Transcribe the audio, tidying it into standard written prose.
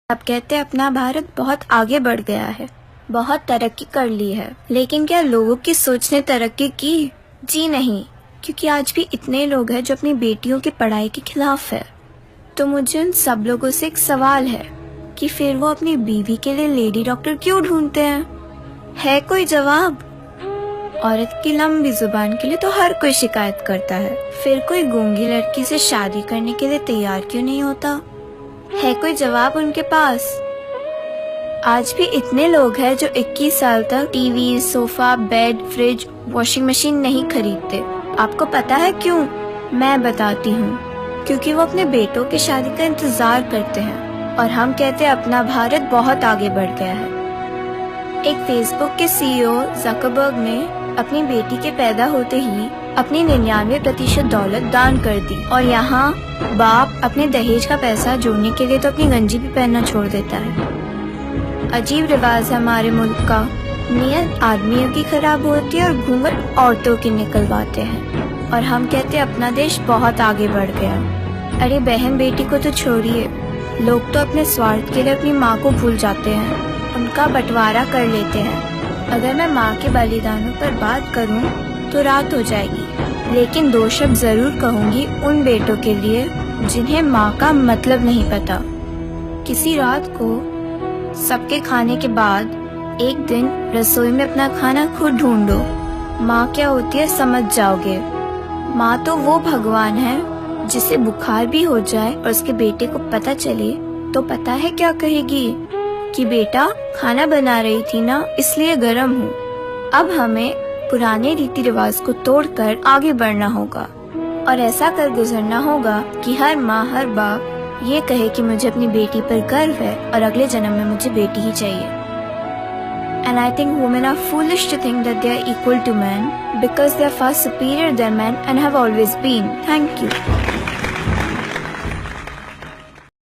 اب کہتے ہیں اپنا بھارت بہت آگے بڑھ گیا ہے، بہت ترقی کر لی ہے، لیکن کیا لوگوں کی سوچ نے ترقی کی؟ جی نہیں، کیونکہ آج بھی اتنے لوگ ہیں جو اپنی بیٹیوں کی پڑھائی کے خلاف ہے۔ تو مجھے ان سب لوگوں سے ایک سوال ہے کہ پھر وہ اپنی بیوی کے لیے لیڈی ڈاکٹر کیوں ڈھونڈتے ہیں؟ ہے کوئی جواب؟ عورت کی لمبی زبان کے لیے تو ہر کوئی شکایت کرتا ہے، پھر کوئی گونگی لڑکی سے شادی کرنے کے لیے تیار کیوں نہیں ہوتا؟ ہے کوئی جواب ان کے پاس؟ آج بھی اتنے لوگ ہیں جو 21 سال تک ٹی وی، صوفہ، بیڈ، فریج، واشنگ مشین نہیں خریدتے۔ آپ کو پتا ہے کیوں؟ میں بتاتی ہوں۔ کیونکہ وہ اپنے بیٹوں کی شادی کا انتظار کرتے ہیں، اور ہم کہتے ہیں اپنا بھارت بہت آگے بڑھ گیا ہے۔ ایک فیس بک کے سی ای او زکربرگ نے اپنی بیٹی کے پیدا ہوتے ہی اپنی 99% دولت دان کر دی، اور یہاں باپ اپنے دہیج کا پیسہ جوڑنے کے لیے تو اپنی گنجی بھی پہننا چھوڑ دیتا ہے۔ عجیب رواج ہے ہمارے ملک کا، نیت آدمیوں کی خراب ہوتی ہے اور گھونگھٹ عورتوں کی نکلواتے ہیں، اور ہم کہتے ہیں اپنا دیش بہت آگے بڑھ گیا۔ ارے بہن بیٹی کو تو چھوڑیے، لوگ تو اپنے سوارتھ کے لیے اپنی ماں کو بھول جاتے ہیں، ان کا بٹوارا کر لیتے ہیں۔ اگر میں ماں کے بلیدانوں پر بات کروں تو رات ہو جائے گی، لیکن 2 شبد ضرور کہوں گی ان بیٹوں کے لیے جنہیں ماں کا مطلب نہیں پتا۔ کسی رات کو سب کے کھانے کے بعد ایک دن رسوئی میں اپنا کھانا خود ڈھونڈو، ماں کیا ہوتی ہے سمجھ جاؤ گے۔ ماں تو وہ بھگوان ہے جسے بخار بھی ہو جائے اور اس کے بیٹے کو پتہ چلے تو پتہ ہے کیا کہے گی کہ بیٹا کھانا بنا رہی تھی نا اس لیے گرم ہوں۔ اب ہمیں پرانے ریتی رواج کو توڑ کر آگے بڑھنا ہوگا، اور ایسا کر گزرنا ہوگا کہ ہر ماں ہر باپ یہ کہے کہ مجھے اپنی بیٹی پر گرو ہے اور اگلے جنم میں مجھے بیٹی ہی چاہیے۔ And I think women are foolish to think that they are equal to men because they are far superior than men and have always been. Thank you.